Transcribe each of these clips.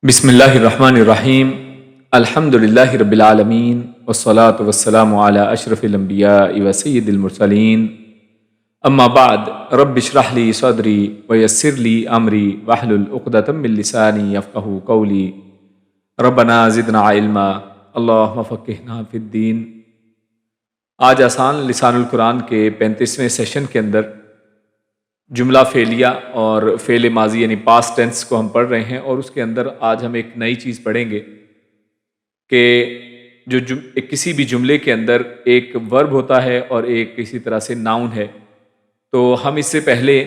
بسم اللہ الرحمن الرحیم الحمد للہ رب العالمین والصلاة والسلام علی اشرف الانبیاء و سید المرسلین اما بعد رب اشرح لی صدری ویسر لی امری واحلل عقدۃ من لسانی یفقہوا قولی ربنا زدنا علما اللہم فقہنا فی الدین۔ آج آسان لسان القرآن کے 35ویں سیشن کے اندر جملہ فعلیہ اور فعل ماضی یعنی پاسٹ ٹینس کو ہم پڑھ رہے ہیں، اور اس کے اندر آج ہم ایک نئی چیز پڑھیں گے کہ کسی بھی جملے کے اندر ایک ورب ہوتا ہے اور ایک کسی طرح سے ناؤن ہے۔ تو ہم اس سے پہلے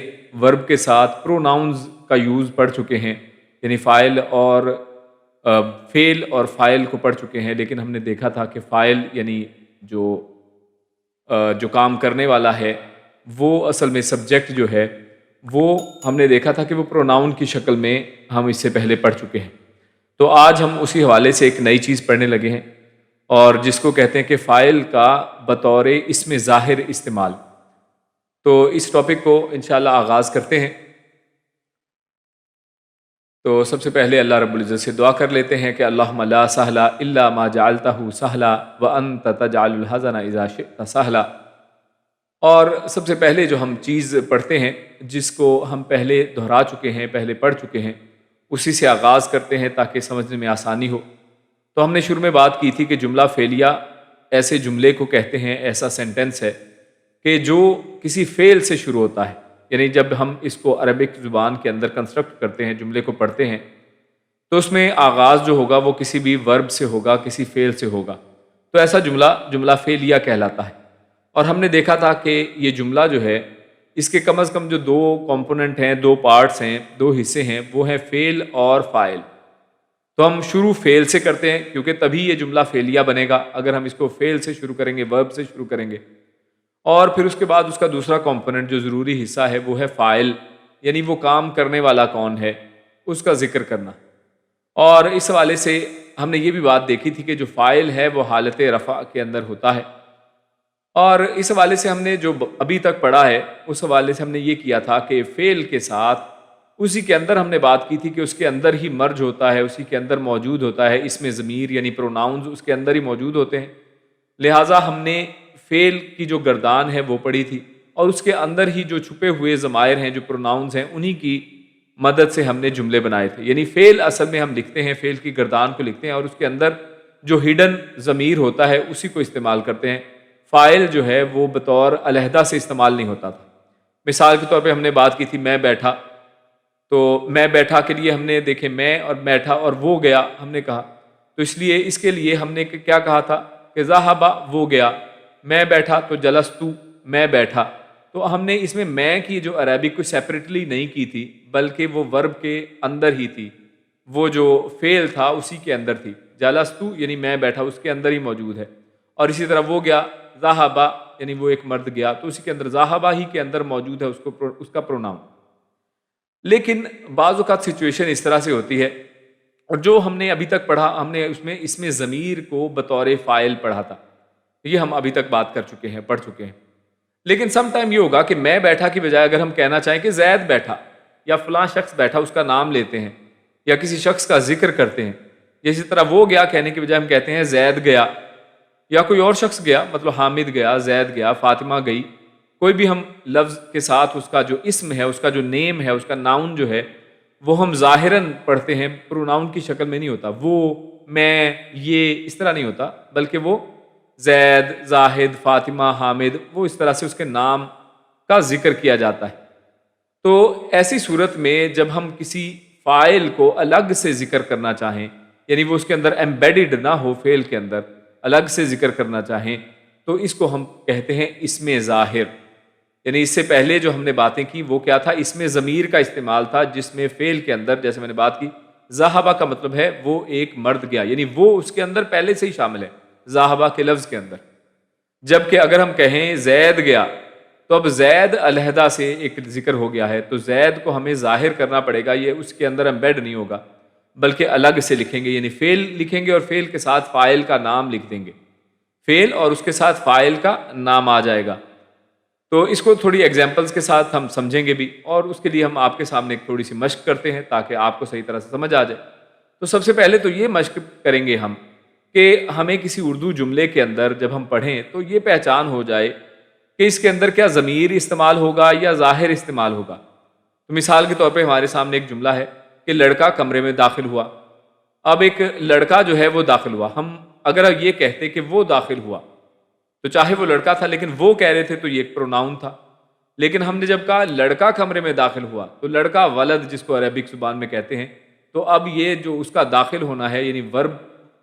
ورب کے ساتھ پروناؤنز کا یوز پڑھ چکے ہیں، یعنی فاعل اور فعل اور فاعل کو پڑھ چکے ہیں، لیکن ہم نے دیکھا تھا کہ فاعل یعنی جو کام کرنے والا ہے وہ اصل میں سبجیکٹ جو ہے وہ ہم نے دیکھا تھا کہ وہ پروناؤن کی شکل میں ہم اس سے پہلے پڑھ چکے ہیں۔ تو آج ہم اسی حوالے سے ایک نئی چیز پڑھنے لگے ہیں، اور جس کو کہتے ہیں کہ فاعل کا بطور اسم ظاہر استعمال۔ تو اس ٹاپک کو انشاءاللہ آغاز کرتے ہیں۔ تو سب سے پہلے اللہ رب العزت سے دعا کر لیتے ہیں کہ اللہم لا سہلا الا ما جعلتہ سہلا وانت تجعل الحزن اذا شئت سہلا۔ اور سب سے پہلے جو ہم چیز پڑھتے ہیں، جس کو ہم پہلے دہرا چکے ہیں، پہلے پڑھ چکے ہیں، اسی سے آغاز کرتے ہیں تاکہ سمجھنے میں آسانی ہو۔ تو ہم نے شروع میں بات کی تھی کہ جملہ فعلیہ ایسے جملے کو کہتے ہیں، ایسا سینٹنس ہے کہ جو کسی فعل سے شروع ہوتا ہے، یعنی جب ہم اس کو عربک زبان کے اندر کنسٹرکٹ کرتے ہیں، جملے کو پڑھتے ہیں، تو اس میں آغاز جو ہوگا وہ کسی بھی ورب سے ہوگا، کسی فعل سے ہوگا۔ تو ایسا جملہ فعلیہ کہلاتا ہے۔ اور ہم نے دیکھا تھا کہ یہ جملہ جو ہے اس کے کم از کم جو دو کمپوننٹ ہیں، دو پارٹس ہیں، دو حصے ہیں، وہ ہیں فعل اور فاعل۔ تو ہم شروع فعل سے کرتے ہیں کیونکہ تبھی یہ جملہ فعلیہ بنے گا اگر ہم اس کو فعل سے شروع کریں گے، ورب سے شروع کریں گے۔ اور پھر اس کے بعد اس کا دوسرا کمپوننٹ جو ضروری حصہ ہے وہ ہے فاعل، یعنی وہ کام کرنے والا کون ہے اس کا ذکر کرنا۔ اور اس حوالے سے ہم نے یہ بھی بات دیکھی تھی کہ جو فاعل ہے وہ حالت رفع کے اندر ہوتا ہے، اور اس حوالے سے ہم نے جو ابھی تک پڑھا ہے اس حوالے سے ہم نے یہ کیا تھا کہ فعل کے ساتھ اسی کے اندر ہم نے بات کی تھی کہ اس کے اندر ہی مرج ہوتا ہے، اسی کے اندر موجود ہوتا ہے اسم ضمیر یعنی پروناؤنز اس کے اندر ہی موجود ہوتے ہیں۔ لہٰذا ہم نے فعل کی جو گردان ہے وہ پڑھی تھی، اور اس کے اندر ہی جو چھپے ہوئے ضمائر ہیں، جو پروناؤنز ہیں، انہی کی مدد سے ہم نے جملے بنائے تھے۔ یعنی فعل اصل میں ہم لکھتے ہیں، فعل کی گردان کو لکھتے ہیں، اور اس کے اندر جو ہڈن ضمیر ہوتا ہے اسی کو استعمال کرتے ہیں۔ فاعل جو ہے وہ بطور علیحدہ سے استعمال نہیں ہوتا تھا۔ مثال کے طور پہ ہم نے بات کی تھی میں بیٹھا، تو میں بیٹھا کے لیے ہم نے دیکھے میں اور بیٹھا اور وہ گیا ہم نے کہا، تو اس کے لیے ہم نے کیا کہا تھا کہ ذہب وہ گیا، میں بیٹھا تو جلستو میں بیٹھا۔ تو ہم نے اس میں کی جو عربی کو سیپریٹلی نہیں کی تھی، بلکہ وہ ورب کے اندر ہی تھی، وہ جو فعل تھا اسی کے اندر تھی۔ جلستو یعنی میں بیٹھا اس کے اندر ہی موجود ہے، اور اسی طرح وہ گیا ذہبا یعنی وہ ایک مرد گیا، تو اسی کے اندر ذہبا ہی کے اندر موجود ہے اس کا پروناؤن۔ لیکن بعض اوقات سچویشن اس طرح سے ہوتی ہے، اور جو ہم نے ابھی تک پڑھا ہم نے اس میں اسم ضمیر کو بطور فاعل پڑھا تھا، یہ ہم ابھی تک بات کر چکے ہیں، پڑھ چکے ہیں۔ لیکن سم ٹائم یہ ہوگا کہ میں بیٹھا کی بجائے اگر ہم کہنا چاہیں کہ زید بیٹھا یا فلاں شخص بیٹھا، اس کا نام لیتے ہیں یا کسی شخص کا ذکر کرتے ہیں، اسی طرح وہ گیا کہنے کی بجائے ہم کہتے ہیں زید گیا، یا کوئی اور شخص گیا، مطلب حامد گیا، زید گیا، فاطمہ گئی، کوئی بھی ہم لفظ کے ساتھ اس کا جو اسم ہے، اس کا جو نیم ہے، اس کا ناؤن جو ہے وہ ہم ظاہراً پڑھتے ہیں، پروناؤن کی شکل میں نہیں ہوتا، وہ میں یہ اس طرح نہیں ہوتا، بلکہ وہ زید، زاہد، فاطمہ، حامد، وہ اس طرح سے اس کے نام کا ذکر کیا جاتا ہے۔ تو ایسی صورت میں جب ہم کسی فاعل کو الگ سے ذکر کرنا چاہیں، یعنی وہ اس کے اندر ایمبیڈڈ نہ ہو، فعل کے اندر الگ سے ذکر کرنا چاہیں، تو اس کو ہم کہتے ہیں اسم ظاہر۔ یعنی اس سے پہلے جو ہم نے باتیں کی وہ کیا تھا، اسم ضمیر کا استعمال تھا، جس میں فعل کے اندر جیسے میں نے بات کی ذہبہ کا مطلب ہے وہ ایک مرد گیا، یعنی وہ اس کے اندر پہلے سے ہی شامل ہے ذہبہ کے لفظ کے اندر۔ جبکہ اگر ہم کہیں زید گیا تو اب زید علیحدہ سے ایک ذکر ہو گیا ہے، تو زید کو ہمیں ظاہر کرنا پڑے گا، یہ اس کے اندر ایمبیڈ نہیں ہوگا بلکہ الگ سے لکھیں گے، یعنی فعل لکھیں گے اور فعل کے ساتھ فاعل کا نام لکھ دیں گے، فعل اور اس کے ساتھ فاعل کا نام آ جائے گا۔ تو اس کو تھوڑی ایگزامپلس کے ساتھ ہم سمجھیں گے بھی، اور اس کے لیے ہم آپ کے سامنے ایک تھوڑی سی مشق کرتے ہیں تاکہ آپ کو صحیح طرح سے سمجھ آ جائے۔ تو سب سے پہلے تو یہ مشق کریں گے ہم کہ ہمیں کسی اردو جملے کے اندر جب ہم پڑھیں تو یہ پہچان ہو جائے کہ اس کے اندر کیا ضمیر استعمال ہوگا یا ظاہر استعمال ہوگا. تو مثال کے طور پہ ہمارے سامنے ایک جملہ ہے کہ لڑکا کمرے میں داخل ہوا. اب ایک لڑکا جو ہے وہ داخل ہوا، ہم اگر یہ کہتے کہ وہ داخل ہوا تو چاہے وہ لڑکا تھا لیکن وہ کہہ رہے تھے تو یہ ایک پروناؤن تھا. لیکن ہم نے جب کہا لڑکا کمرے میں داخل ہوا تو لڑکا ولد جس کو عربک زبان میں کہتے ہیں، تو اب یہ جو اس کا داخل ہونا ہے یعنی ورب،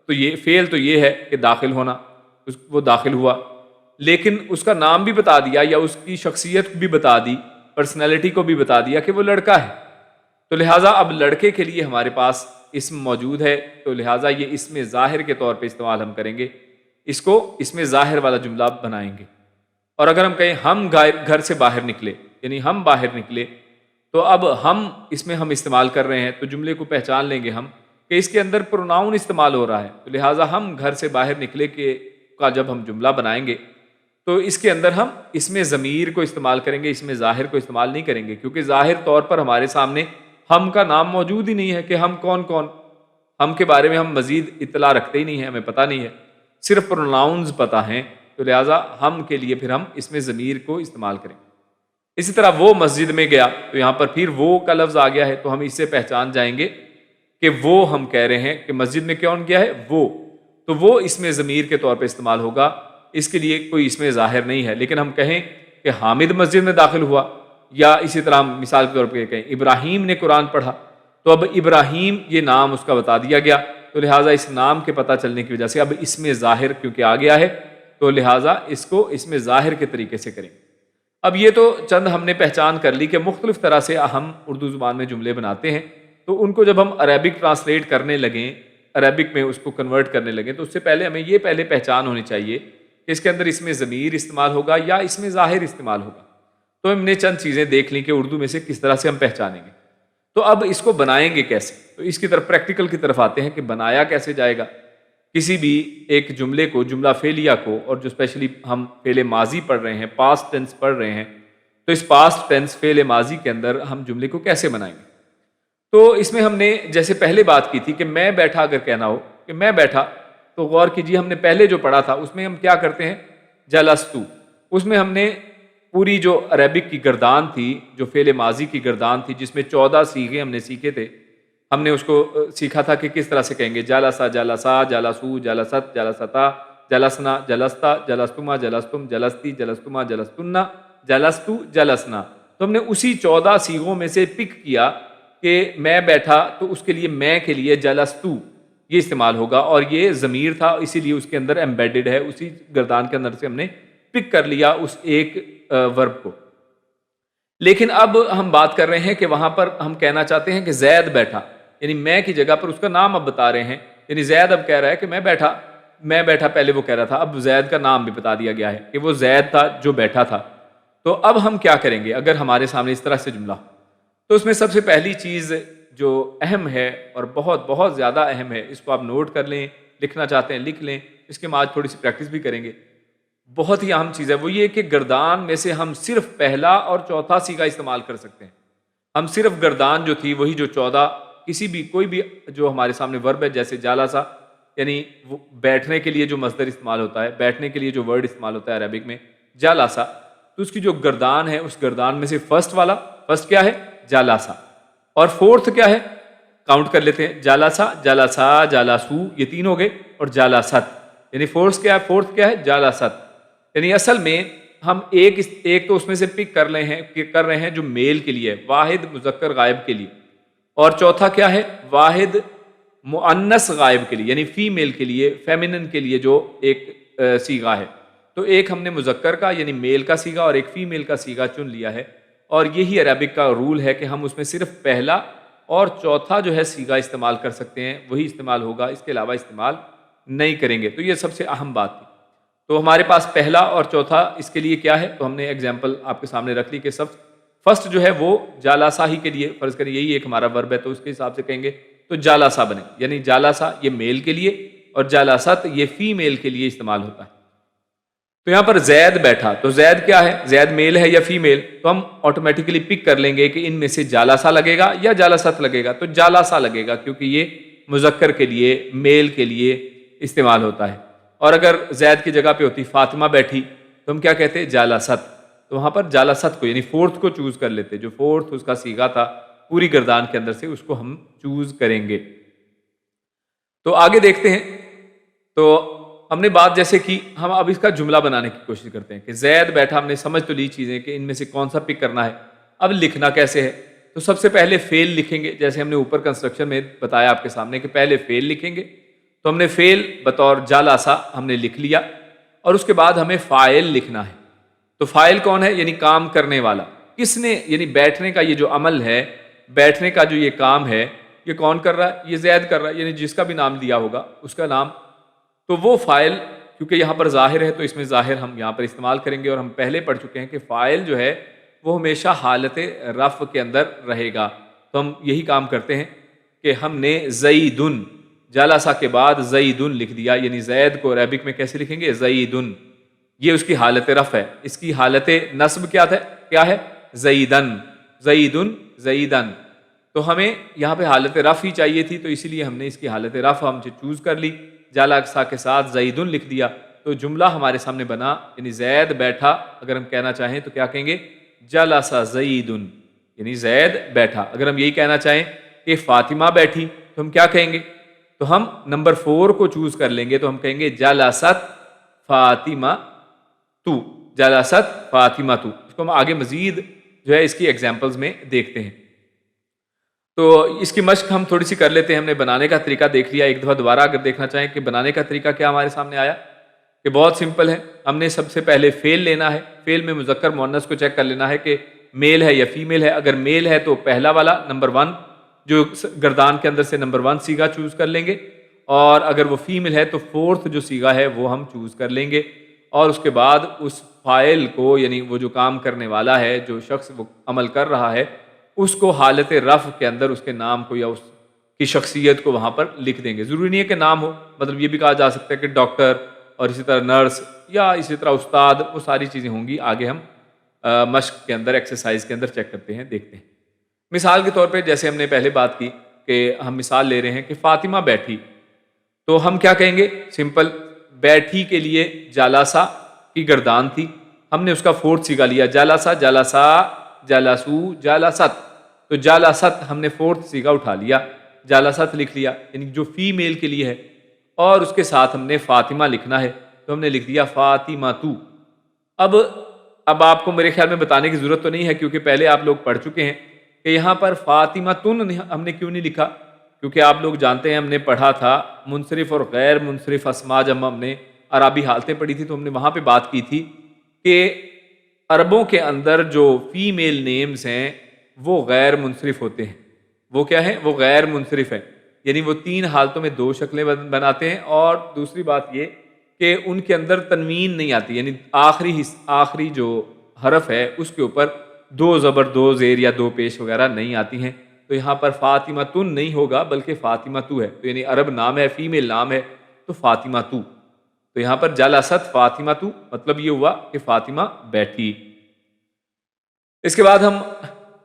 تو یہ فعل تو یہ ہے کہ داخل ہونا، وہ داخل ہوا، لیکن اس کا نام بھی بتا دیا یا اس کی شخصیت بھی بتا دی، پرسنالٹی کو بھی بتا دیا کہ وہ لڑکا ہے. تو لہٰذا اب لڑکے کے لیے ہمارے پاس اسم موجود ہے، تو لہٰذا یہ اسم ظاہر کے طور پہ استعمال ہم کریں گے، اس کو اسم ظاہر والا جملہ بنائیں گے. اور اگر ہم کہیں ہم گھر سے باہر نکلے یعنی ہم باہر نکلے، تو اب ہم اس میں ہم استعمال کر رہے ہیں تو جملے کو پہچان لیں گے ہم کہ اس کے اندر پروناؤن استعمال ہو رہا ہے. تو لہٰذا ہم گھر سے باہر نکلے کا جب ہم جملہ بنائیں گے تو اس کے اندر ہم اسم ضمیر کو استعمال کریں گے، اسم ظاہر کو استعمال نہیں کریں گے، کیونکہ ظاہر طور پر ہمارے سامنے ہم کا نام موجود ہی نہیں ہے کہ ہم کون، ہم کے بارے میں ہم مزید اطلاع رکھتے ہی نہیں ہیں، ہمیں پتہ نہیں ہے، صرف پروناؤنز پتہ ہیں. تو لہٰذا ہم کے لیے پھر ہم اسم ضمیر کو استعمال کریں. اسی طرح وہ مسجد میں گیا، تو یہاں پر پھر وہ کا لفظ آ گیا ہے، تو ہم اس سے پہچان جائیں گے کہ وہ ہم کہہ رہے ہیں کہ مسجد میں کون گیا ہے، وہ، تو وہ اسم ضمیر کے طور پہ استعمال ہوگا. اس کے لیے کوئی اسم ظاہر نہیں ہے. لیکن ہم کہیں کہ حامد مسجد میں داخل ہوا، یا اسی طرح ہم مثال کے طور پہ کہیں ابراہیم نے قرآن پڑھا، تو اب ابراہیم یہ نام اس کا بتا دیا گیا، تو لہٰذا اس نام کے پتہ چلنے کی وجہ سے اب اسم ظاہر کیونکہ آ گیا ہے تو لہٰذا اس کو اسم ظاہر کے طریقے سے کریں. اب یہ تو چند ہم نے پہچان کر لی کہ مختلف طرح سے ہم اردو زبان میں جملے بناتے ہیں. تو ان کو جب ہم عربک ٹرانسلیٹ کرنے لگیں، عربک میں اس کو کنورٹ کرنے لگیں، تو اس سے پہلے ہمیں یہ پہلے پہچان ہونی چاہیے کہ اس کے اندر اسم ضمیر استعمال ہوگا یا اسم ظاہر استعمال ہوگا. تو ہم نے چند چیزیں دیکھ لیں کہ اردو میں سے کس طرح سے ہم پہچانیں گے. تو اب اس کو بنائیں گے کیسے؟ تو اس کی طرف پریکٹیکل کی طرف آتے ہیں کہ بنایا کیسے جائے گا. کسی بھی ایک جملے کو، جملہ فعلیہ کو، اور جو اسپیشلی ہم فعل ماضی پڑھ رہے ہیں، پاسٹ ٹینس پڑھ رہے ہیں، تو اس پاسٹ ٹینس فعل ماضی کے اندر ہم جملے کو کیسے بنائیں گے؟ تو اس میں ہم نے جیسے پہلے بات کی تھی کہ میں بیٹھا، اگر کہنا ہو کہ میں بیٹھا، تو غور کیجیے ہم نے پہلے جو پڑھا تھا اس میں ہم کیا کرتے ہیں، جلستو. اس میں ہم نے پوری جو عربک کی گردان تھی، جو فعل ماضی کی گردان تھی، جس میں 14 صیغے ہم نے سیکھے تھے، ہم نے اس کو سیکھا تھا کہ کس طرح سے کہیں گے. جلسا، جلسا، جلسو، جلست، جلستا، جلسنا، جلستا، جلستما، جلستم، جلستی، جلستما، جلستنا، جلستو، جلسنا. تو ہم نے اسی 14 صیغوں میں سے پک کیا کہ میں بیٹھا، تو اس کے لیے میں کے لیے جلستو یہ استعمال ہوگا، اور یہ ضمیر تھا اسی لیے اس کے اندر ایمبیڈڈ ہے، اسی گردان کے اندر سے ہم نے پک کر لیا اس ایک ورب کو. لیکن اب ہم بات کر رہے ہیں کہ وہاں پر ہم کہنا چاہتے ہیں کہ زید بیٹھا، یعنی میں کی جگہ پر اس کا نام اب بتا رہے ہیں. یعنی زید اب کہہ رہا ہے کہ میں بیٹھا، پہلے وہ کہہ رہا تھا، اب زید کا نام بھی بتا دیا گیا ہے کہ وہ زید تھا جو بیٹھا تھا. تو اب ہم کیا کریں گے اگر ہمارے سامنے اس طرح سے جملہ ہو؟ تو اس میں سب سے پہلی چیز جو اہم ہے اور بہت بہت زیادہ اہم ہے، اس کو آپ نوٹ کر لیں، لکھنا چاہتے ہیں لکھ لیں، اس کے بعد تھوڑی سی پریکٹس بھی کریں گے. بہت ہی اہم چیز ہے وہ یہ کہ گردان میں سے ہم صرف پہلا اور چوتھا صیغہ استعمال کر سکتے ہیں. ہم صرف گردان جو تھی وہی جو 14 کسی بھی کوئی بھی جو ہمارے سامنے ورب ہے، جیسے جالسا، یعنی وہ بیٹھنے کے لیے جو مصدر استعمال ہوتا ہے، بیٹھنے کے لیے جو ورڈ استعمال ہوتا ہے عربک میں جالسا، تو اس کی جو گردان ہے اس گردان میں سے فرسٹ کیا ہے، جالسا، اور فورتھ کیا ہے، کاؤنٹ کر لیتے ہیں، جالسا، جالسا، جالسو، یہ تین ہو گئے، اور جالست، یعنی فورتھ کیا ہے، جالست. یعنی اصل میں ہم ایک تو اس میں سے پک کر رہے ہیں جو میل کے لیے، واحد مذکر غائب کے لیے، اور چوتھا کیا ہے، واحد مؤنث غائب کے لیے، یعنی فیمیل کے لیے، فیمینن کے لیے جو ایک صیغہ ہے. تو ایک ہم نے مذکر کا یعنی میل کا صیغہ اور ایک فیمیل کا صیغہ چن لیا ہے، اور یہی عربک کا رول ہے کہ ہم اس میں صرف پہلا اور چوتھا جو ہے صیغہ استعمال کر سکتے ہیں، وہی استعمال ہوگا، اس کے علاوہ استعمال نہیں کریں گے. تو یہ سب سے اہم بات تھی. تو ہمارے پاس پہلا اور چوتھا اس کے لیے کیا ہے، تو ہم نے ایگزامپل آپ کے سامنے رکھ لی کہ فرسٹ جو ہے وہ جالسا ہی کے لیے، فرض کریں یہی ایک ہمارا ورب ہے تو اس کے حساب سے کہیں گے تو جالسا بنے، یعنی جالسا یہ میل کے لیے اور جالست یہ فیمیل کے لیے استعمال ہوتا ہے. تو یہاں پر زید بیٹھا، تو زید کیا ہے، زید میل ہے یا فیمیل، تو ہم آٹومیٹیکلی پک کر لیں گے کہ ان میں سے جالسا لگے گا یا جالست لگے گا. تو جالسا لگے گا کیونکہ یہ مذکر کے لیے، میل کے لیے استعمال ہوتا ہے۔ اور اگر زید کی جگہ پہ ہوتی فاطمہ بیٹھی تو ہم کیا کہتے ہیں؟ جالست۔ تو وہاں پر جالست کو یعنی فورتھ کو چوز کر لیتے، جو فورتھ اس کا صیغہ تھا پوری گردان کے اندر سے، اس کو ہم چوز کریں گے۔ تو آگے دیکھتے ہیں۔ تو ہم نے بات جیسے کی، ہم اب اس کا جملہ بنانے کی کوشش کرتے ہیں کہ زید بیٹھا، ہم نے سمجھ تو لی چیزیں کہ ان میں سے کون سا پک کرنا ہے، اب لکھنا کیسے ہے؟ تو سب سے پہلے فعل لکھیں گے، جیسے ہم نے اوپر کنسٹرکشن میں بتایا آپ کے سامنے کہ پہلے فعل لکھیں گے۔ تو ہم نے فعل بطور جالسا ہم نے لکھ لیا، اور اس کے بعد ہمیں فاعل لکھنا ہے۔ تو فاعل کون ہے؟ یعنی کام کرنے والا، کس نے، یعنی بیٹھنے کا یہ جو عمل ہے، بیٹھنے کا جو یہ کام ہے، یہ کون کر رہا ہے؟ یہ زید کر رہا ہے، یعنی جس کا بھی نام دیا ہوگا اس کا نام۔ تو وہ فاعل، کیونکہ یہاں پر ظاہر ہے تو اس میں ظاہر ہم یہاں پر استعمال کریں گے، اور ہم پہلے پڑھ چکے ہیں کہ فاعل جو ہے وہ ہمیشہ حالت رفع کے اندر رہے گا۔ تو ہم یہی کام کرتے ہیں کہ ہم نے زیدن، جالسا کے بعد زیدن لکھ دیا، یعنی زید کو عربک میں کیسے لکھیں گے؟ زیدن۔ یہ اس کی حالت رفع ہے۔ اس کی حالت نصب کیا ہے؟ زیدن، زیدن، زیدن۔ تو ہمیں یہاں پہ حالت رفع ہی چاہیے تھی، تو اسی لیے ہم نے اس کی حالت رفع ہم چوز کر لی، جالسا کے ساتھ زیدن لکھ دیا۔ تو جملہ ہمارے سامنے بنا، یعنی زید بیٹھا، اگر ہم کہنا چاہیں تو کیا کہیں گے؟ جلس زیدن، یعنی زید بیٹھا۔ اگر ہم یہی کہنا چاہیں کہ فاطمہ بیٹھی تو ہم کیا کہیں گے؟ تو ہم نمبر 4 کو چوز کر لیں گے، تو ہم کہیں گے جلست فاطمہ تو، جلست فاطمہ تو۔ اس کو ہم آگے مزید جو ہے اس کی ایگزامپلز میں دیکھتے ہیں۔ تو اس کی مشق ہم تھوڑی سی کر لیتے ہیں۔ ہم نے بنانے کا طریقہ دیکھ لیا، ایک دفعہ دوبارہ اگر دیکھنا چاہیں کہ بنانے کا طریقہ کیا ہمارے سامنے آیا، کہ بہت سمپل ہے۔ ہم نے سب سے پہلے فعل لینا ہے، فعل میں مذکر مؤنث کو چیک کر لینا ہے کہ میل ہے یا فیمیل ہے۔ اگر میل ہے تو پہلا والا نمبر 1 جو گردان کے اندر سے نمبر 1 صیغہ چوز کر لیں گے، اور اگر وہ فیمیل ہے تو 4تھ جو صیغہ ہے وہ ہم چوز کر لیں گے، اور اس کے بعد اس فاعل کو، یعنی وہ جو کام کرنے والا ہے، جو شخص وہ عمل کر رہا ہے، اس کو حالت رفع کے اندر اس کے نام کو یا اس کی شخصیت کو وہاں پر لکھ دیں گے۔ ضروری نہیں ہے کہ نام ہو، مطلب یہ بھی کہا جا سکتا ہے کہ ڈاکٹر، اور اسی طرح نرس، یا اسی طرح استاد، وہ ساری چیزیں ہوں گی، آگے ہم مشق کے اندر، ایکسرسائز کے اندر چیک کرتے ہیں، دیکھتے ہیں۔ مثال کے طور پہ جیسے ہم نے پہلے بات کی کہ ہم مثال لے رہے ہیں کہ فاطمہ بیٹھی، تو ہم کیا کہیں گے؟ سمپل، بیٹھی کے لیے جالسا کی گردان تھی، ہم نے اس کا 4تھ صیغہ لیا، جالسا، جالسا، جالسو، جالست۔ تو جالست ہم نے 4تھ صیغہ اٹھا لیا، جالست لکھ لیا، یعنی جو فیمیل کے لیے ہے، اور اس کے ساتھ ہم نے فاطمہ لکھنا ہے، تو ہم نے لکھ دیا فاطمہ تو۔ اب آپ کو میرے خیال میں بتانے کی ضرورت تو نہیں ہے، کیونکہ پہلے آپ لوگ پڑھ چکے ہیں کہ یہاں پر فاطمہ تن ہم نے کیوں نہیں لکھا، کیونکہ آپ لوگ جانتے ہیں، ہم نے پڑھا تھا منصرف اور غیر منصرف اسما، جب ہم نے عربی حالتیں پڑھی تھی تو ہم نے وہاں پہ بات کی تھی کہ عربوں کے اندر جو فیمیل نیمز ہیں وہ غیر منصرف ہوتے ہیں۔ وہ کیا ہے؟ وہ غیر منصرف ہے، یعنی وہ 3 حالتوں میں 2 شکلیں بناتے ہیں، اور دوسری بات یہ کہ ان کے اندر تنوین نہیں آتی، یعنی آخری جو حرف ہے اس کے اوپر 2 زبر، 2 زیر یا 2 پیش وغیرہ نہیں آتی ہیں۔ تو یہاں پر فاطمہ تن نہیں ہوگا بلکہ فاطمہ تو ہے، تو یعنی عرب نام ہے، فیمیل نام ہے، تو فاطمہ تو۔ تو یہاں پر جلست فاطمہ تو، مطلب یہ ہوا کہ فاطمہ بیٹھی۔ اس کے بعد ہم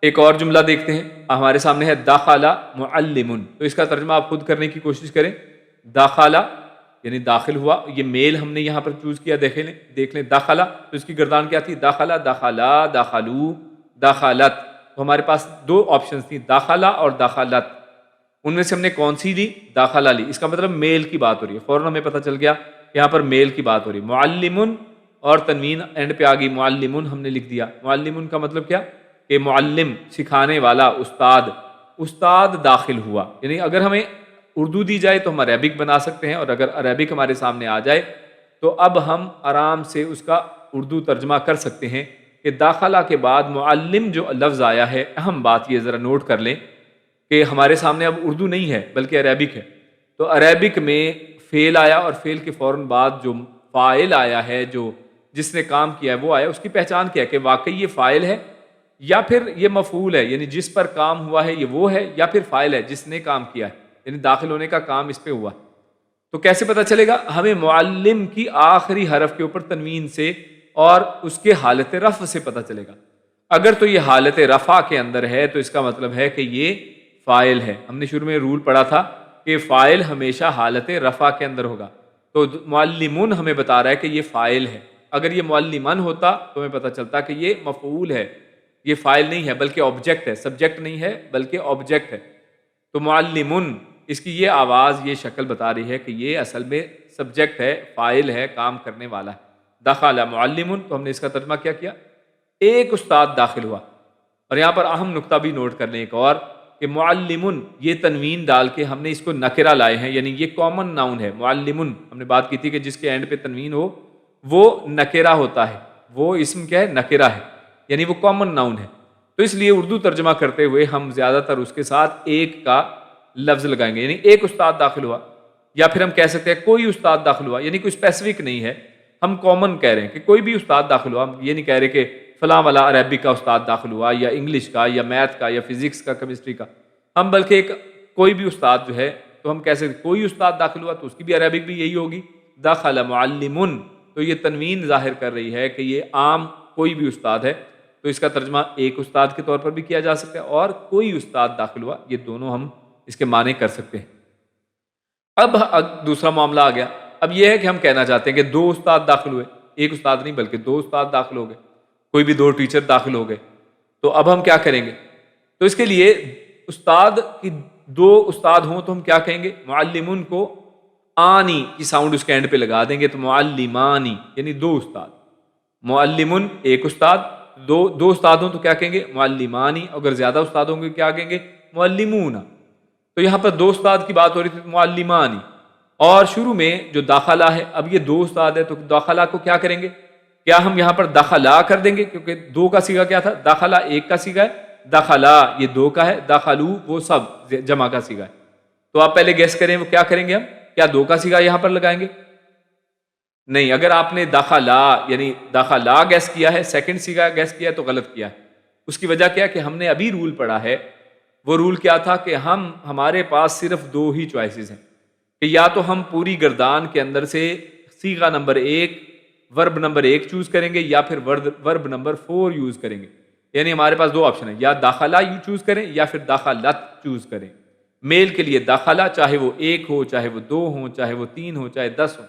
ایک اور جملہ دیکھتے ہیں، ہمارے سامنے ہے دخل معلم، تو اس کا ترجمہ آپ خود کرنے کی کوشش کریں۔ دخل یعنی داخل ہوا، یہ میل ہم نے یہاں پر چوز کیا، دیکھ لیں دخل، تو اس کی گردان کیا تھی؟ دخل، دخلا، دخلو، دخلت۔ تو ہمارے پاس 2 آپشنز تھیں، دخل اور دخلت، ان میں سے ہم نے کون سی لی؟ داخلہ لی۔ اس کا مطلب میل کی بات ہو رہی ہے، فوراً ہمیں پتہ چل گیا یہاں پر میل کی بات ہو رہی ہے۔ معلم اور تنوین اینڈ پہ آ گئی، معلمن ہم نے لکھ دیا۔ معلمن کا مطلب کیا؟ کہ معلم، سکھانے والا، استاد داخل ہوا۔ یعنی اگر ہمیں اردو دی جائے تو ہم عربک بنا سکتے ہیں، اور اگر عربک ہمارے سامنے آ جائے تو اب ہم آرام سے اس کا اردو ترجمہ کر سکتے ہیں کہ داخلہ کے بعد معلم جو لفظ آیا ہے، اہم بات یہ ذرا نوٹ کر لیں کہ ہمارے سامنے اب اردو نہیں ہے بلکہ عربک ہے، تو عربک میں فعل آیا، اور فعل کے فوراً بعد جو فاعل آیا ہے، جو جس نے کام کیا ہے وہ آیا، اس کی پہچان کیا ہے کہ واقعی یہ فاعل ہے یا پھر یہ مفعول ہے، یعنی جس پر کام ہوا ہے یہ وہ ہے، یا پھر فاعل ہے جس نے کام کیا ہے، یعنی داخل ہونے کا کام اس پہ ہوا۔ تو کیسے پتہ چلے گا؟ ہمیں معلم کی آخری حرف کے اوپر تنوین سے اور اس کے حالت رفع سے پتہ چلے گا۔ اگر تو یہ حالت رفع کے اندر ہے تو اس کا مطلب ہے کہ یہ فاعل ہے۔ ہم نے شروع میں رول پڑھا تھا کہ کہ فاعل ہمیشہ حالت رفع کے اندر ہوگا. تو معلمون ہمیں بتا رہا ہے کہ یہ فاعل ہے. اگر یہ معلمن ہوتا تو ہمیں پتہ چلتا کہ یہ مفعول ہے، یہ فاعل نہیں ہے بلکہ آبجیکٹ ہے، سبجیکٹ نہیں ہے بلکہ آبجیکٹ ہے. تو معلمن، اس کی یہ آواز، یہ شکل بتا رہی ہے کہ یہ اصل میں سبجیکٹ ہے، فاعل ہے، کام کرنے والا ہے. دخل معلمن، تو ہم نے اس کا ترجمہ کیا کیا؟ ایک استاد داخل ہوا. اور یہاں پر اہم نقطہ بھی نوٹ کر لیں ایک اور، کہ معلمن یہ تنوین ڈال کے ہم نے اس کو نکرہ لائے ہیں، یعنی یہ کامن ناؤن ہے. معلمن ہم نے بات کی تھی کہ جس کے اینڈ پہ تنوین ہو وہ نکرہ ہوتا ہے، وہ اسم کیا ہے؟ نکرہ ہے، یعنی وہ کامن ناؤن ہے. تو اس لیے اردو ترجمہ کرتے ہوئے ہم زیادہ تر اس کے ساتھ ایک کا لفظ لگائیں گے، یعنی ایک استاد داخل ہوا. یا پھر ہم کہہ سکتے ہیں کوئی استاد داخل ہوا، یعنی کوئی اسپیسیفک نہیں ہے، ہم کامن کہہ رہے ہیں کہ کوئی بھی استاد داخل ہوا. ہم یہ نہیں کہہ رہے کہ فلاں والا عربک کا استاد داخل ہوا، یا انگلش کا، یا میتھ کا، یا فزکس کا، کیمسٹری کا. ہم بلکہ ایک کوئی بھی استاد جو ہے تو ہم کہہ سکتے ہیں کوئی استاد داخل ہوا، تو اس کی بھی عربک بھی یہی ہوگی، دخل معلمن. تو یہ تنوین ظاہر کر رہی ہے کہ یہ عام کوئی بھی استاد ہے. تو اس کا ترجمہ ایک استاد کے طور پر بھی کیا جا سکتا ہے، اور کوئی استاد داخل ہوا، یہ دونوں ہم اس کے معنی کر سکتے ہیں. اب دوسرا معاملہ آ گیا. اب یہ ہے کہ ہم کہنا چاہتے ہیں کہ دو استاد داخل ہوئے، ایک استاد نہیں بلکہ دو استاد داخل ہو گئے، کوئی بھی دو ٹیچر داخل ہو گئے. تو اب ہم کیا کریں گے؟ تو اس کے لیے استاد کی دو استاد ہوں تو ہم کیا کہیں گے؟ معلمون کو آنی کی ساؤنڈ اس کے اینڈ پہ لگا دیں گے، تو معلمانی یعنی دو استاد. معلمون ایک استاد، دو استاد ہوں تو کیا کہیں گے؟ معلمانی. اگر زیادہ استاد ہوں گے کیا کہیں گے؟ معلمون. تو یہاں پر دو استاد کی بات ہو رہی تھی، معلمانی. اور شروع میں جو داخلہ ہے، اب یہ دو استاد ہے تو داخلہ کو کیا کریں گے؟ کیا ہم یہاں پر داخلہ کر دیں گے؟ کیونکہ دو کا صیغہ کیا تھا؟ داخلہ ایک کا صیغہ ہے، داخلہ یہ دو کا ہے، داخلو وہ سب جمع کا صیغہ ہے. تو آپ پہلے گیس کریں وہ کیا کریں گے؟ ہم کیا دو کا صیغہ یہاں پر لگائیں گے؟ نہیں. اگر آپ نے داخلہ یعنی داخلہ گیس کیا ہے، سیکنڈ صیغہ گیس کیا ہے تو غلط کیا ہے. اس کی وجہ کیا ہے کہ ہم نے ابھی رول پڑھا ہے. وہ رول کیا تھا کہ ہمارے پاس صرف دو ہی چوائسیز ہیں، کہ یا تو ہم پوری گردان کے اندر سے صیغہ نمبر 1 ورب نمبر 1 چوز کریں گے، یا پھر ورب نمبر 4 یوز کریں گے. یعنی ہمارے پاس دو آپشن ہیں، یا داخلہ یو چوز کریں یا پھر داخلت چوز کریں. میل کے لیے داخلہ، چاہے وہ 1 ہو، چاہے وہ 2 ہو، چاہے وہ 3 ہو، چاہے 10 ہو،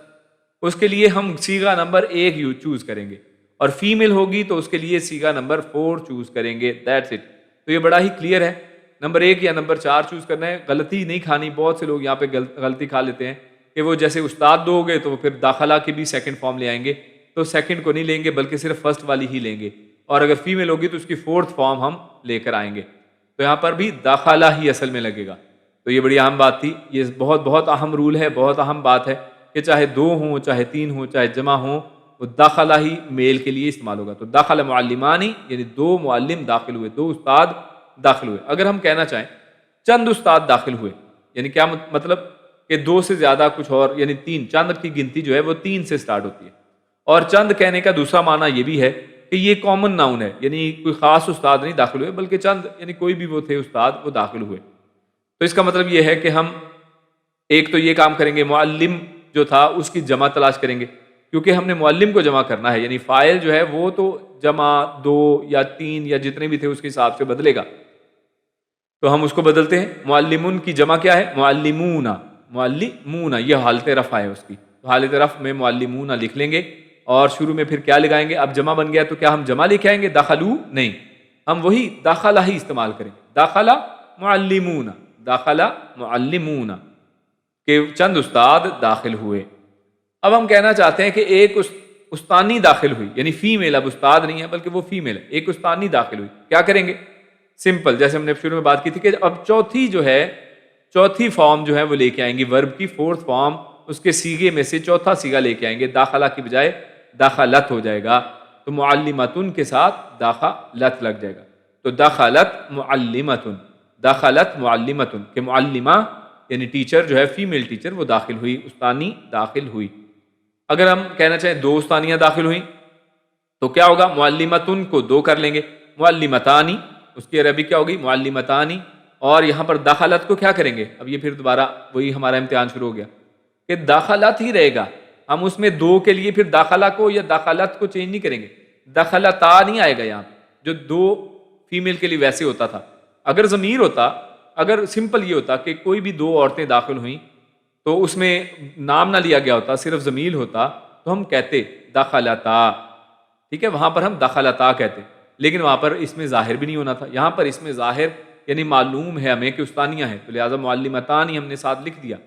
اس کے لیے ہم صیغہ نمبر 1 یو چوز کریں گے. اور فیمیل ہوگی تو اس کے لیے صیغہ نمبر 4 چوز کریں گے. That's it. تو یہ بڑا ہی کلیئر ہے. نمبر 1 یا نمبر 4 چوز کرنا ہے. غلطی نہیں کھانی. بہت سے لوگ یہاں پہ غلطی کھا لیتے ہیں کہ وہ جیسے استاد دو ہو گئے تو پھر داخلہ کی بھی سیکنڈ فارم لے آئیں گے، تو سیکنڈ کو نہیں لیں گے بلکہ صرف فرسٹ والی ہی لیں گے. اور اگر فیمیل ہوگی تو اس کی فورتھ فارم ہم لے کر آئیں گے. تو یہاں پر بھی داخلہ ہی اصل میں لگے گا. تو یہ بڑی اہم بات تھی. یہ بہت بہت اہم رول ہے، بہت اہم بات ہے کہ چاہے 2 ہوں، چاہے 3 ہوں، چاہے جمع ہوں، وہ داخلہ ہی میل کے لیے استعمال ہوگا. تو داخل معلمانی یعنی دو معلم داخل ہوئے، دو استاد داخل ہوئے. اگر ہم کہنا چاہیں چند استاد داخل ہوئے، یعنی کیا مطلب کہ 2 سے زیادہ کچھ اور، یعنی 3. چند کی گنتی جو ہے وہ 3 سے سٹارٹ ہوتی ہے. اور چند کہنے کا دوسرا معنی یہ بھی ہے کہ یہ کامن ناؤن ہے، یعنی کوئی خاص استاد نہیں داخل ہوئے بلکہ چند یعنی کوئی بھی وہ تھے استاد وہ داخل ہوئے. تو اس کا مطلب یہ ہے کہ ہم ایک تو یہ کام کریں گے، معلم جو تھا اس کی جمع تلاش کریں گے، کیونکہ ہم نے معلم کو جمع کرنا ہے. یعنی فاعل جو ہے وہ تو جمع 2 یا 3 یا جتنے بھی تھے اس کے حساب سے بدلے گا. تو ہم اس کو بدلتے ہیں. معلمون کی جمع کیا ہے؟ معلمون. معلمون یہ حالت رفع ہے اس کی. تو حالت رفع میں معلمون لکھ لیں گے اور شروع میں پھر کیا لگائیں گے؟ اب جمع بن گیا تو کیا ہم جمع لکھ آئیں گے؟ دخلو؟ نہیں، ہم وہی داخلہ ہی استعمال کریں گے. داخلہ معلمون، داخلہ معلمون کہ چند استاد داخل ہوئے. اب ہم کہنا چاہتے ہیں کہ ایک استانی داخل ہوئی، یعنی فیمیل. اب استاد نہیں ہے بلکہ وہ فیمیل ہے. ایک استانی داخل ہوئی، کیا کریں گے؟ سمپل، جیسے ہم نے شروع میں بات کی تھی کہ اب چوتھی فارم جو ہے وہ لے کے آئیں گے ورب کی. فورتھ فارم اس کے صیغے میں سے چوتھا صیغہ لے کے آئیں گے. داخلہ کی بجائے داخلت ہو جائے گا. تو معلمتن کے ساتھ داخلت لگ جائے گا. تو داخلت معلمتن، داخلت معلمتن کہ معلمہ یعنی ٹیچر جو ہے فیمیل ٹیچر وہ داخل ہوئی، استانی داخل ہوئی. اگر ہم کہنا چاہیں 2 استانیاں داخل ہوئیں تو کیا ہوگا؟ معلمتن کو 2 کر لیں گے. معلمتانی اس کی عربی کیا ہوگی؟ معلمتانی. اور یہاں پر داخلت کو کیا کریں گے؟ اب یہ پھر دوبارہ وہی ہمارا امتحان شروع ہو گیا کہ داخلت ہی رہے گا. ہم اس میں 2 کے لیے پھر داخلہ کو یا داخلت کو چینج نہیں کریں گے. داخلتا نہیں آئے گا یہاں پہ، جو 2 فیمیل کے لیے ویسے ہوتا تھا. اگر ضمیر ہوتا اگر سمپل یہ ہوتا کہ کوئی بھی دو عورتیں داخل ہوئیں تو اس میں نام نہ لیا گیا ہوتا، صرف ضمیر ہوتا، تو ہم کہتے دخلتا، ٹھیک ہے، وہاں پر ہم دخلتا کہتے، لیکن وہاں پر اس میں ظاہر بھی نہیں ہونا تھا. یہاں پر اس میں ظاہر یعنی معلوم ہے ہمیں کہ استانیہ ہیں، تو لہٰذا معلمتان ہی ہم نے ساتھ لکھ دیا.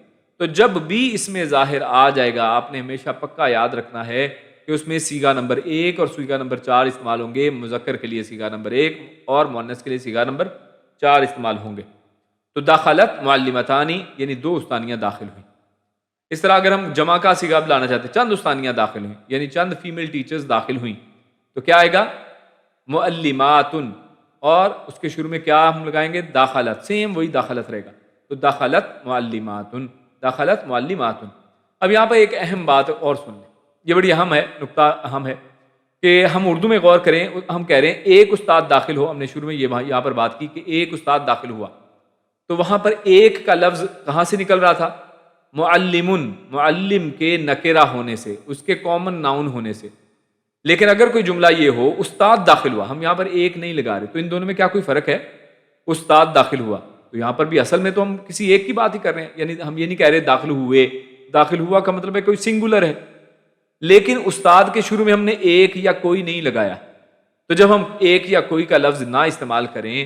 تو جب بھی اس میں ظاہر آ جائے گا آپ نے ہمیشہ پکا یاد رکھنا ہے کہ اس میں صیغہ نمبر 1 اور صیغہ نمبر 4 استعمال ہوں گے. مذکر کے لیے صیغہ نمبر 1 اور مؤنث کے لیے صیغہ نمبر 4 استعمال ہوں گے. تو دخلت معلمتانی یعنی دو استانیاں داخل ہوئیں. اس طرح اگر ہم جمع کا صیغہ لانا چاہتے ہیں، چند استانیاں داخل ہوئیں یعنی چند فیمیل ٹیچرز داخل ہوئیں، تو کیا آئے گا؟ معلماتن، اور اس کے شروع میں کیا ہم لگائیں گے؟ داخلت، سیم وہی داخلت رہے گا. تو دخلت معلماتن، دخلت معلماتن. اب یہاں پہ ایک اہم بات اور سن لیں، یہ بڑی اہم ہے، نقطہ اہم ہے کہ ہم اردو میں غور کریں. ہم کہہ رہے ہیں ایک استاد داخل ہو، ہم نے شروع میں یہاں پر بات کی کہ ایک استاد داخل ہوا، تو وہاں پر ایک کا لفظ کہاں سے نکل رہا تھا؟ معلمن، معلم کے نکرہ ہونے سے، اس کے کامن ناؤن ہونے سے. لیکن اگر کوئی جملہ یہ ہو استاد داخل ہوا، ہم یہاں پر ایک نہیں لگا رہے، تو ان دونوں میں کیا کوئی فرق ہے؟ استاد داخل ہوا، تو یہاں پر بھی اصل میں تو ہم کسی ایک کی بات ہی کر رہے ہیں، یعنی ہم یہ نہیں کہہ رہے داخل ہوئے. داخل ہوا کا مطلب ہے کوئی سنگولر ہے، لیکن استاد کے شروع میں ہم نے ایک یا کوئی نہیں لگایا. تو جب ہم ایک یا کوئی کا لفظ نہ استعمال کریں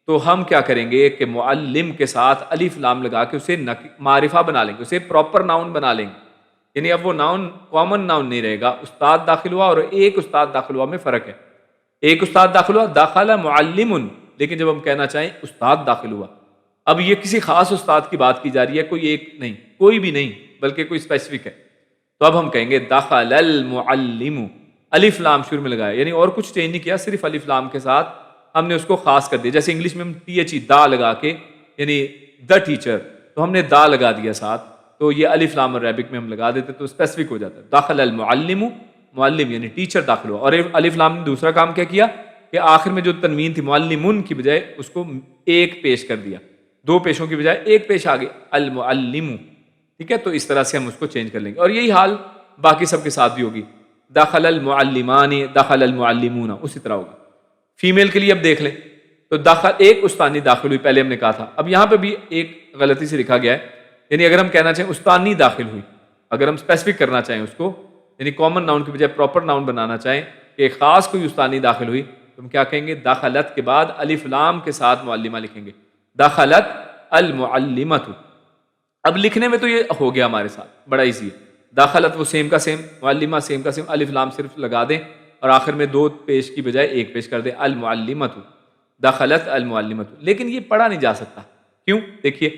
تو ہم کیا کریں گے کہ معلم کے ساتھ الف لام لگا کے اسے معرفہ بنا لیں گے، اسے پراپر ناؤن بنا لیں گے. یعنی اب وہ ناؤن کامن ناؤن نہیں رہے گا. استاد داخل ہوا اور ایک استاد داخل ہوا میں فرق ہے. ایک استاد داخل ہوا داخل معلم، لیکن جب ہم کہنا چاہیں استاد داخل ہوا، اب یہ کسی خاص استاد کی بات کی جا رہی ہے، کوئی ایک نہیں، کوئی بھی نہیں، بلکہ کوئی اسپیسیفک ہے. تو اب ہم کہیں گے دخل المعلم، الف لام شروع میں لگایا، یعنی اور کچھ چینج نہیں کیا، صرف الف لام کے ساتھ ہم نے اس کو خاص کر دیا. جیسے انگلش میں ہم ٹی ایچ ای دا لگا کے، یعنی دا ٹیچر، تو ہم نے دا لگا دیا ساتھ، تو یہ الف لام عربک میں ہم لگا دیتے تو اسپیسیفک ہو جاتا ہے. دخل المعلم، معلم یعنی ٹیچر داخل ہوا. اور الف لام نے دوسرا کام کیا کیا کہ آخر میں جو تنوین تھی معلمن کی بجائے اس کو ایک پیش کر دیا، دو پیشوں کی بجائے ایک پیش آ گئی، المعلم. ٹھیک ہے، تو اس طرح سے ہم اس کو چینج کر لیں گے. اور یہی حال باقی سب کے ساتھ بھی ہوگی. دخل المعلمان، دخل المعلمون، اسی طرح ہوگا. فیمیل کے لیے اب دیکھ لیں تو داخل ایک استانی داخل ہوئی، پہلے ہم نے کہا تھا. اب یہاں پہ بھی ایک غلطی سے لکھا گیا ہے، یعنی اگر ہم کہنا چاہیں استانی داخل ہوئی، اگر ہم اسپیسیفک کرنا چاہیں اس کو، یعنی کامن ناؤن کی بجائے پراپر ناؤن بنانا چاہیں کہ خاص کوئی استانی داخل ہوئی، تو ہم کیا کہیں گے؟ داخلت کے بعد الف لام کے ساتھ معلمہ لکھیں گے، داخلت المعلمۃ. اب لکھنے میں تو یہ ہو گیا ہمارے ساتھ، بڑا ایزی ہے. داخلت وہ سیم کا سیم، معلمہ سیم کا سیم، الف لام صرف لگا دیں اور آخر میں دو پیش کی بجائے ایک پیش کر دیں، المعلمۃ، دخلت المعلمۃ. لیکن یہ پڑھا نہیں جا سکتا، کیوں؟ دیکھیے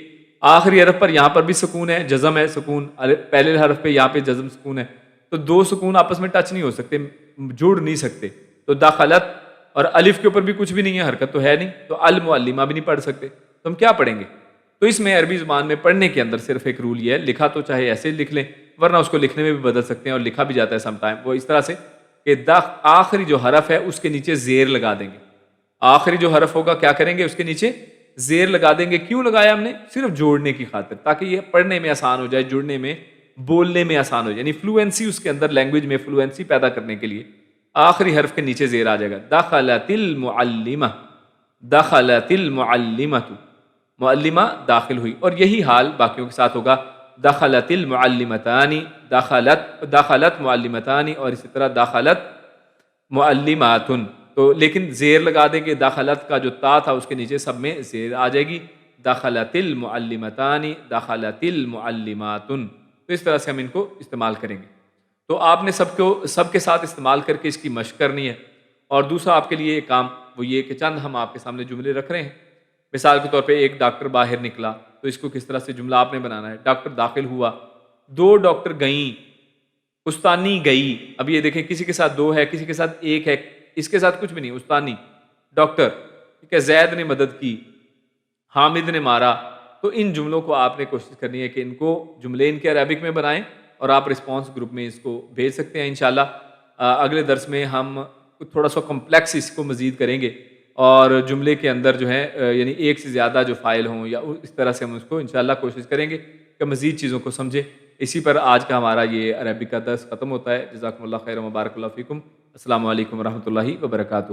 آخری حرف پر یہاں پر بھی سکون ہے، جزم ہے، سکون پہلے حرف پہ یہاں پہ جزم سکون ہے، تو دو سکون آپس میں ٹچ نہیں ہو سکتے، جڑ نہیں سکتے. تو دخلت اور الف کے اوپر بھی کچھ بھی نہیں ہے، حرکت تو ہے نہیں، تو المعلمہ بھی نہیں پڑھ سکتے. تو ہم کیا پڑھیں گے؟ تو اس میں عربی زبان میں پڑھنے کے اندر صرف ایک رول یہ ہے، لکھا تو چاہے ایسے لکھ لیں، ورنہ اس کو لکھنے میں بھی بدل سکتے ہیں، اور لکھا بھی جاتا ہے سم ٹائم، وہ اس طرح سے کہ آخری جو حرف ہے اس کے نیچے زیر لگا دیں گے. آخری جو حرف ہوگا کیا کریں گے؟ اس کے نیچے زیر لگا دیں گے. کیوں لگایا ہم نے؟ صرف جوڑنے کی خاطر، تاکہ یہ پڑھنے میں آسان ہو جائے، جڑنے میں، بولنے میں آسان ہو جائے، یعنی فلوئنسی اس کے اندر، لینگویج میں فلوئنسی پیدا کرنے کے لیے آخری حرف کے نیچے زیر آ جائے گا. دخلت المعلمہ، دخلت المعلمۃ، معلمہ داخل ہوئی. اور یہی حال باقیوں کے ساتھ ہوگا، دخلت المعلمتان، دخلت معلمتان، اور اسی طرح دخلت معلمات. تو لیکن زیر لگا دیں گے، دخلت کا جو تا تھا اس کے نیچے سب میں زیر آ جائے گی، دخلت المعلمتان، دخلت المعلمات. تو اس طرح سے ہم ان کو استعمال کریں گے. تو آپ نے سب کے ساتھ استعمال کر کے اس کی مشق کرنی ہے. اور دوسرا آپ کے لیے ایک کام وہ یہ کہ چند ہم آپ کے سامنے جملے رکھ رہے ہیں. مثال کے طور پہ ایک ڈاکٹر باہر نکلا، تو اس کو کس طرح سے جملہ آپ نے بنانا ہے. ڈاکٹر داخل ہوا، دو ڈاکٹر گئیں، استانی گئی. اب یہ دیکھیں کسی کے ساتھ دو ہے، کسی کے ساتھ ایک ہے، اس کے ساتھ کچھ بھی نہیں، استانی ڈاکٹر. ٹھیک ہے، زید نے مدد کی، حامد نے مارا. تو ان جملوں کو آپ نے کوشش کرنی ہے کہ ان کو جملے ان کے عربک میں بنائیں، اور آپ رسپانس گروپ میں اس کو بھیج سکتے ہیں انشاءاللہ. اگلے درس میں ہم تھوڑا سا کمپلیکس اس کو مزید کریں گے، اور جملے کے اندر جو ہے یعنی ایک سے زیادہ جو فائل ہوں یا اس طرح سے ہم اس کو انشاءاللہ کوشش کریں گے کہ مزید چیزوں کو سمجھیں. اسی پر آج کا ہمارا یہ عربک کا درس ختم ہوتا ہے. جزاکم اللہ خیر و مبارک اللہ فیکم. السلام علیکم ورحمۃ اللہ وبرکاتہ.